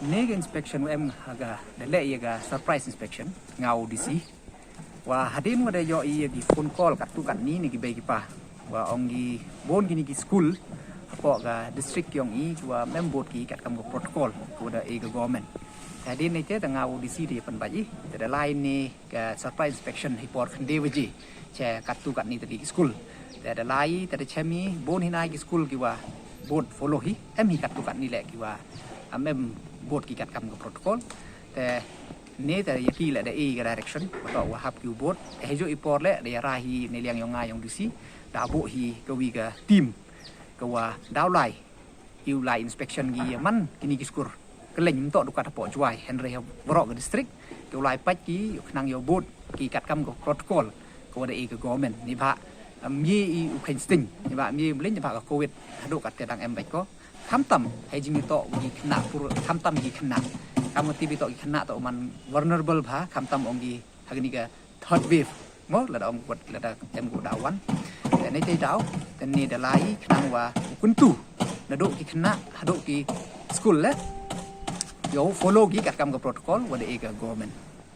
Nega inspection em aga dele yaga surprise inspection ngau DC wa hadin wada yo i di phone call kat tu kat ni ni gi bagi pa wa ongi bon gini gi school ko ga district yong i wa member ki kat kam protocol ko da e ga government hadin ni te ta ngau DC di pan baji te lain ni ga surprise inspection report khande waji che kat tu kat ni tadi school te da lai te chemi bon hinai gi school ki wa bon follow hi em hi kat tu kat ni le ki wa amem bot ki kat kam protocol te ne te yaki la da e direction ko wa hap ki bot e jo ipor le de rahi ne liang yong nga yong disi da bo hi ko wi ga team ko wa daw lai you lai inspection gi man kini ki skur keleng to du kat po Jowai Henry bro ga district ko lai pat ki nang yo bot ki kat kam protocol ko da e ga government ni ba mi i ukhain sting ni ba mi blin ni ba ko covid do kat te dang em bai ko kham tam hay jing to gi khna pur kham tam gi khna kam ti bi to gi khna to man vulnerable bha kham tam ong gi hagni ga third wave mo la dong wat la da em go dawan te nei tei daw te ni da lai khang wa kun tu na do gi khna do gi school le yo follow gi kat kam ga protocol wa de ga government